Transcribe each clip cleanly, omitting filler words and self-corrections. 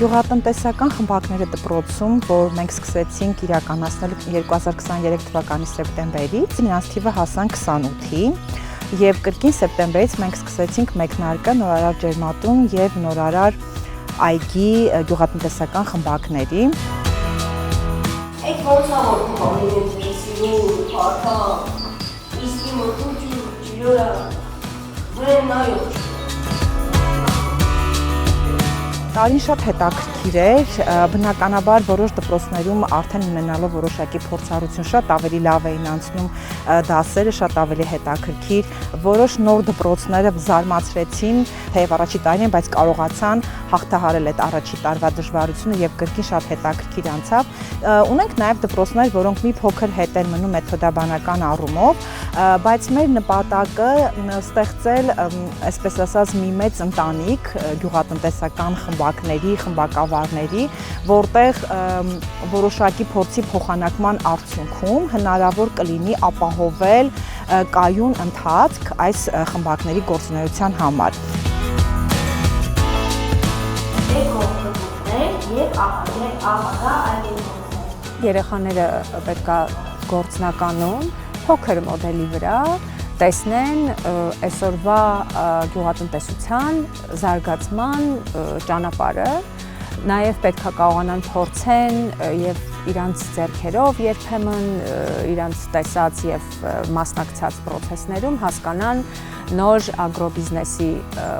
Գյուղատնտեսական խմբակները դպրոցում, որ մենք սկսեցինք իրականացնել 2023 թվականի սեպտեմբերից, նրանց թիվը հասան 28-ի եւ կրկին սեպտեմբերից մենք սկսեցինք մեկնարկը նորարար ջերմատուն եւ նորարար այգի գյուղատնտեսական խմբակների։ Այդ ոնց է որ կողմին միսիլու, փաթա, իսկի մտուճի, ջիլորա, վրեն նայող։ Տարին շատ հետաքրքիր էր, բնականաբար որոշ դպրոցներում արդեն ունենալով որոշակի փորձառություն շատ ավելի լավ էին անցնում դասերը, շատ ավելի հետաքրքիր, որոշ նոր դպրոցները զարմացրեցին, թեև առաջի տարին, բայց կարողացան հաղթահարել այդ առաջի տարվա դժվարությունը եւ կրկին շատ հետաքրքիր անցավ։ Ունենք նաեւ դպրոցներ, որոնք մի փոքր հետ են մնում մեթոդաբանական առումով, բայց մեր նպատակը ստեղծել, այսպես ասած, մի մեծ ընտանիք գյուղատնտեսական խմբակավարների, որտեղ որոշակի փորձի փոխանակման արդյունքում հնարավոր կլինի ապահովել կայուն ընթացք այս խմբակների գործունեության համար։ Երեխաները պետք է գործնականում փոքր մոդելի վրա տեսնեն այսօրվա գյուղատնտեսության զարգացման ճանապարհը, նաև պետք է կարողանան փորձեն եւ իրանց ձեռքերով երբեմն իրանց տեսած եւ մասնակցած process-ներում հասկանան նոր ագրոբիզնեսի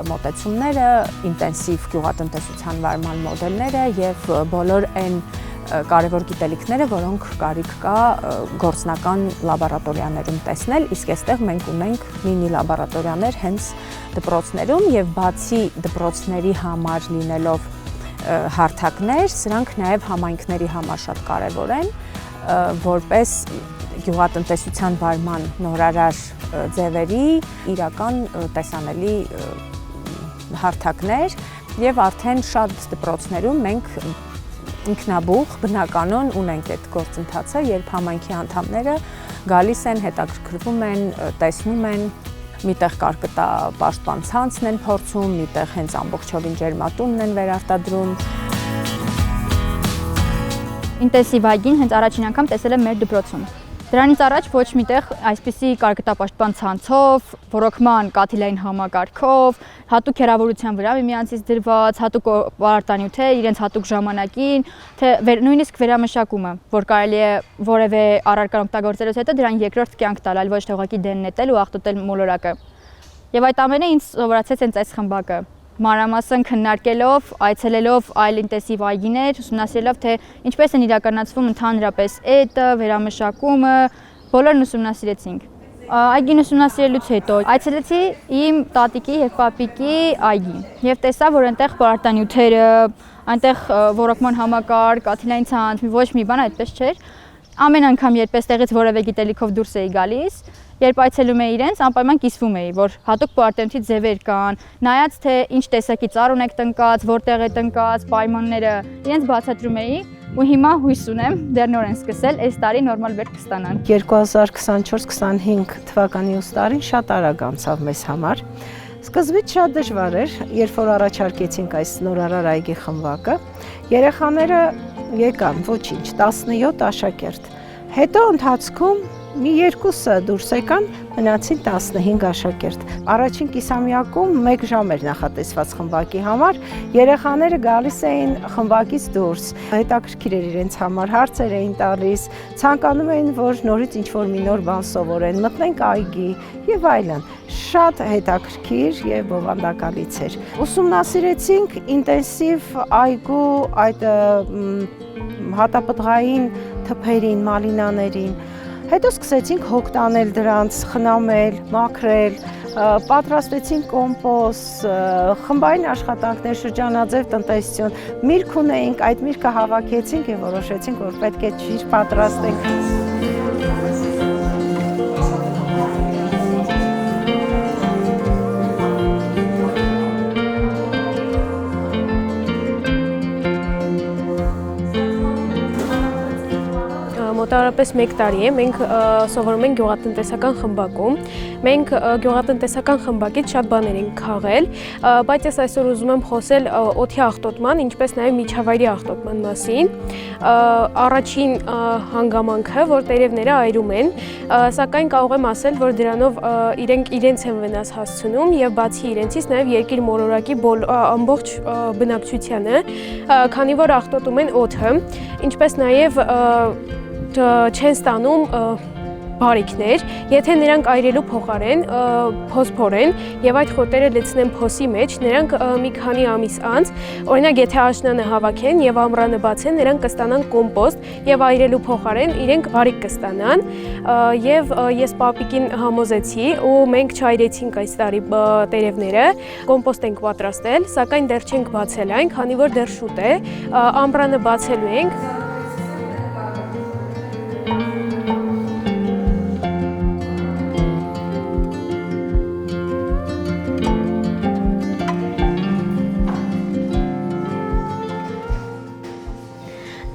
մոտեցումները, ինտենսիվ գյուղատնտեսության վարման մոդելները եւ բոլոր այն կարևոր գիտելիքները, որոնք կարիք կա գործնական լաբորատորիաներում տեսնել, իսկ այստեղ մենք ունենք մինի լաբորատորիաներ հենց դպրոցներում եւ բացի դպրոցների համար լինելով հարթակներ, սրանք նաեւ համայնքների համար շատ կարևոր են, որպես գյուղատնտեսության վարման նորարար ձևերի իրական տեսանելի հարթակներ եւ արդեն շատ դպրոցներում մենք ինքնաբուխ բնականon ունենք այդ գործընթացը, երբ համայնքի անդամները գալիս են, հետաքրքրվում են, տեսնում են, միտեղ կարկտա պաշտպան ցանցն են փորձում, միտեղ հենց ամբողջովին ջերմատունն են վերարտադրում։ Ինտենսիվ այգին հենց առաջին անգամ տեսել եմ մեր դպրոցում։ Դրանից առաջ ոչ միտեղ այսպիսի կարկտապաշտպան ցանցով, ռոռոկման կաթիլային համակարգով, հատուկ հեռավորության վրա միմյանցից դրված, հատուկ պարարտանյութեր, իրենց հատուկ ժամանակին, թե նույնիսկ վերամշակումը, որ կարելի է որևէ առարկան օգտագործելուց հետո դրան երկրորդ կյանք տալ, այլ ոչ թե ուղղակի դեն նետել ու աղտոտել մոլորակը։ Եվ այդ ամենը ինձ սովորացրեց հենց այս խմբակը։ Մանրամասն քննարկելով, այցելելով այլ ինտենսիվ այգիներ, ուսումնասիրելով, թե ինչպես են իրականացվում ընդհանրապես էտը, վերամշակումը, բոլորն ուսումնասիրեցինք։ Այգին ուսումնասիրելուց հետո այցելեցի իմ տատիկի եւ պապիկի այգին եւ տեսա, որ այնտեղ պարարտանյութերը, այնտեղ ռոռոկման համակարգ, կաթիլային ցանց, ոչ մի բան այդպես չէր։ Ամեն անգամ երբ այստեղից որևէ գիտելիքով դուրս էի գալիս, երբ այցելում էի իրենց, անպայման կիսվում էի, որ հատուկ պարարտանյութի ձևեր կան, նայած թե ինչ տեսակի ծառ ունեք տնկած, որտեղ է տնկած, պայմանները, իրենց բացատրում էի ու հիմա հույս ունեմ դեռ նոր են սկսել, այս տարի նորմալ բերք կստանան։ 2024-25 թվականի ուստարին շատ արագ անցավ մեզ համար։ Սկզբից շատ դժվար էր, երբ որ առաջարկեցինք այս նորարար այգի խմբակը, երեխաները եկան ոչինչ, 17 աշակերտ։ Հետո ընթացքում մի երկուսը դուրս եկան, մնացին 15 աշակերտ։ Առաջին կիսամյակում 1 ժամ էր նախատեսված խմբակի համար, երեխաները գալիս էին խմբակից դուրս, հետաքրքիր էր իրենց համար, հարցեր էին տալիս, ցանկանում էին, որ նորից ինչ-որ մի նոր բան սովորեն, մտնենք այգի եւ այլն։ Շատ հետաքրքիր եւ բովանդակալից էր։ Ուսումնասիրեցինք ինտենսիվ այգու այդ հատապտղային թփերին, մալինաներին։ Հետո սկսեցինք հոգ տանել դրանց, խնամել, մաքրել, պատրաստեցինք կոմպոստ, խմբային աշխատանքներ, շրջանաձև տնտեսություն, միրգ ունեինք, այդ միրգը հավաքեցինք եւ որոշեցինք, որ պետք է ճիշտ պատրաստենք։ Մոտավորապես մոտավորապես 1 տարի է մենք սովորում ենք գյուղատնտեսական խմբակում։ Մենք գյուղատնտեսական խմբակից շատ բաներ ենք քաղել, բայց ես այսօր ուզում եմ խոսել օդի աղտոտման, ինչպես նաև միջավայրի աղտոտման մասին։ Առաջին հանգամանքը, որ տերևները այրում են, սակայն կարող եմ ասել, որ դրանով իրենք իրենց են վնաս հասցնում եւ բացի իրենցից նաև երկիր մոլորակի ամբողջ բնակչությանը, քանի որ աղտոտում են օդը, ինչպես նաև չեն ստանում բարիքներ, եթե նրանք այրելու փոխարեն փոսփորեն եւ այդ խոտերը լցնեն փոսի մեջ, նրանք մի քանի ամիս անց, օրինակ եթե աշնանը հավաքեն եւ ամռանը բացեն, նրանք կստանան կոմպոստ եւ այրելու փոխարեն իրենք բարիք կստանան եւ ես պապիկին համոզեցի ու մենք չայրեցինք այս տարի տերևները, կոմպոստ ենք պատրաստել, սակայն դեռ չենք բացել այն, քանի որ դեռ շուտ է, ամռանը բացելու ենք։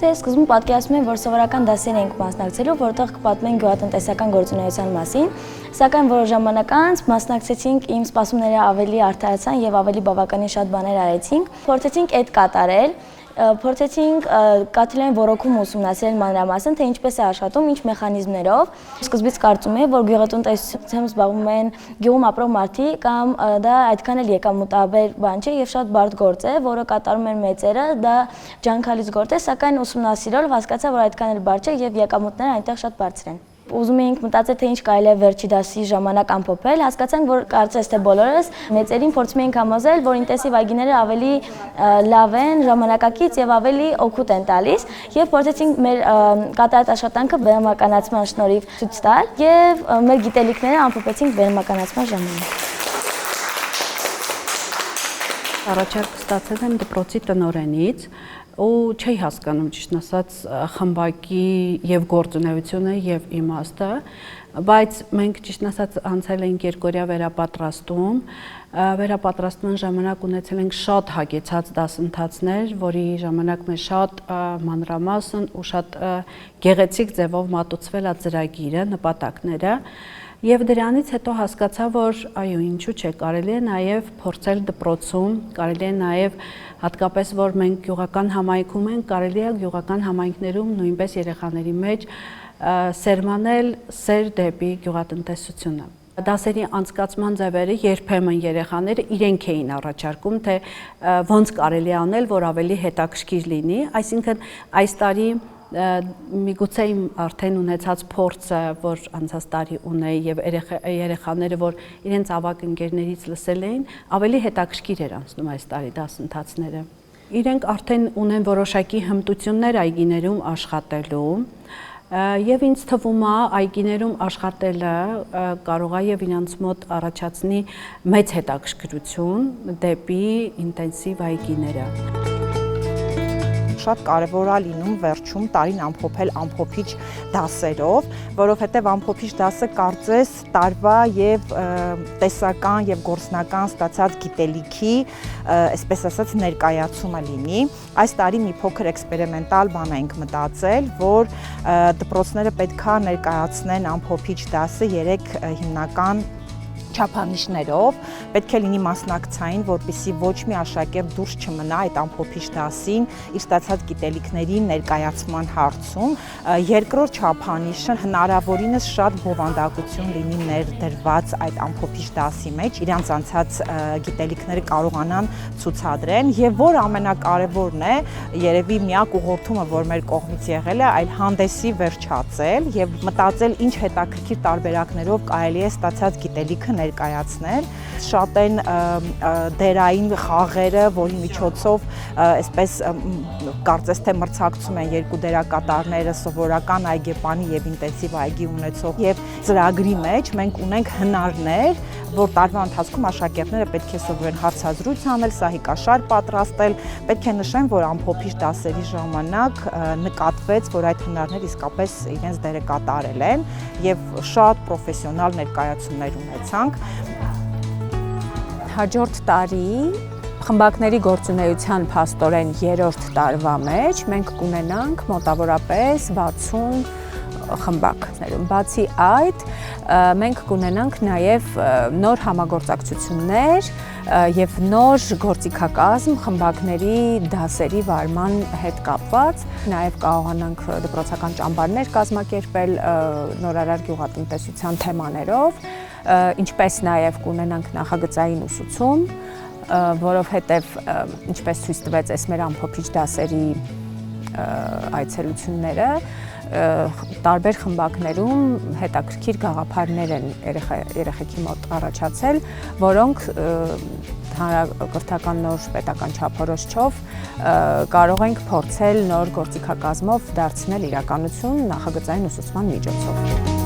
Դե սկզբում պատկերացնում եմ, որ սովորական դասեր ենք մասնակցելու, որտեղ կպատմենք գյուղատնտեսական գործունեության մասին, սակայն որոշ ժամանակ անց մասնակցեցինք, իմ սպասումները ավելի արդարացան եւ ավելի բավականին շատ բաներ արեցինք, փորձեցինք այդ կատարել, փորձեցինք կաթիլային ոռոգում ուսումնասիրել մանրամասն, թե ինչպես է աշխատում, ինչ մեխանիզմներով։ Սկզբից կարծում եմ, որ գյուղատնտեսությամբ զբաղվում են գյուղում ապրող մարդիկ կամ դա այդքան էլ եկամուտաբեր բան չէ եւ շատ բարդ գործ է, որը կատարում են մեծերը, դա ջանքալից գործ է, սակայն ուսումնասիրելով հասկացա, որ այդքան էլ բարդ չէ եւ եկամուտները այնտեղ շատ բարձր են։ Ուզում էինք մտածել, թե ինչ կարելի է վերջի դասի ժամանակ ամփոփել, հասկացանք, որ կարծես թե բոլորս մեծերին փորձում ենք համոզել, որ ինտենսիվ այգիները ավելի լավ են, ժամանակակից եւ ավելի օգուտ են տալիս, եւ փորձեցինք մեր կատարած աշխատանքը վերամականացման շնորհիվ ցույց տալ եւ մեր գիտելիքները ամփոփեցինք վերամականացման ժամանակ։ Առաջարկ ստացել եմ դպրոցի տնօրենից ու չի հասկանում ճիշտ ասած խմբակի եւ գործունեությունը եւ իմաստը, բայց մենք ճիշտ ասած անցել ենք երկօրյա վերապատրաստման ժամանակ ունեցել ենք շատ հագեցած դասընթացներ, որի ժամանակ մեր շատ մանրամասն ու շատ գեղեցիկ ձևով մատուցվել է ծրագիրը, նպատակները Եվ դրանից հետո հասկացա, որ այո, ինչու՞ չէ, կարելի է նաև փորձել դպրոցում, կարելի է նաև հատկապես, որ մենք գյուղական համայնքում ենք, կարելի է գյուղական համայնքներում նույնպես երեխաների մեջ սերմանել սեր դեպի գյուղատնտեսությունը։ Դասերի անցկացման ձևերը երբեմն երեխաները իրենք էին առաջարկում, թե ոնց կարելի է անել, որ ավելի հետաքրքիր լինի, այսինքն այս տարի միգուցե իմ արդեն ունեցած փորձը, որ անցած տարի ունեի եւ երեխաները, որ իրենց ավագ ընկերներից լսել էին, ավելի հետաքրքիր էր անցնում այս տարի դասընթացները։ Իրենք արդեն ունեն որոշակի հմտություններ այգիներում աշխատելու եւ ինձ թվում է այգիներում աշխատելը կարող է եւ իրենց մոտ առաջացնի մեծ հետաքրքրություն դեպի ինտենսիվ այգիները։ Շատ կարևոր է լինում վերջում տարին ամփոփել ամփոփիչ դասերով, որովհետև ամփոփիչ դասը կարծես տարվա եւ տեսական եւ գործնական ստացած գիտելիքի, այսպես ասած, ներկայացումը լինի։ Այս տարի մի փոքր էքսպերիմենտալ բան ենք մտածել, որ դպրոցները պետքա ներկայացնեն ամփոփիչ դասը 3 հիմնական չափանիշներով, պետք է լինի մասնակցային, որպեսզի ոչ մի աշակերտ դուրս չմնա այդ ամփոփիչ դասին իր ստացած գիտելիքների ներկայացման հարցում։ Երկրորդ չափանիշը հնարավորինս շատ բովանդակություն լինի ներդրված այդ ամփոփիչ դասի մեջ, իրանց անցած գիտելիքները կարողանան ցուցադրեն եւ որ ամենակարևորն է, երևի միակ ուղղորդումը, որ մեր կողմից եղել է, այլ հանդեսի վերջացել եւ մտածել ինչ հետաքրքիր տարբերակներով կարելի է ստացած գիտելիքը ներկայացնել, շատ են դերային խաղերը, որի միջոցով այսպես կարծես թե մրցակցում են երկու դերակատարները, սովորական այգեպանի եւ ինտենսիվ այգի ունեցող եւ ծրագրի մեջ մենք ունենք հնարներ, որ տարվա ընթացքում աշակերտները պետք է սովորեն հարցազրույց անել, սահիկաշար պատրաստել, պետք է նշեմ, որ ամփոփիչ դասերի ժամանակ նկատվեց, որ այդ հնարները իսկապես իրենց դերը կատարել են եւ շատ պրոֆեսիոնալ ներկայացումներ ունեցանք։ Հաջորդ տարի խմբակների գործունեության փաստորեն 3-րդ տարվա մեջ մենք կունենանք մոտավորապես 60 խմբակներում։ Բացի այդ, մենք կունենանք նաև նոր համագործակցություններ եւ նոր գործիքակազմ խմբակների դասերի վարման հետ կապված, նաև կարողանանք դպրոցական ճամբարներ կազմակերպել նորարար գյուղատնտեսության թեմաներով, ինչպես նաև կունենանք նախագծային ուսուցում, որովհետև ինչպես ցույց տվեց այս մեր ամփոփիչ դասերի այցելությունները, տարբեր խմբակներում հետաքրքիր գաղափարներ են երեխեքի մոտ առաջացել, որոնք հանրակրթական նոր պետական չափորոշչով կարող ենք փորձել նոր գործիքակազմով դարձնել իրականություն նախագծային ուսուցման միջոցով։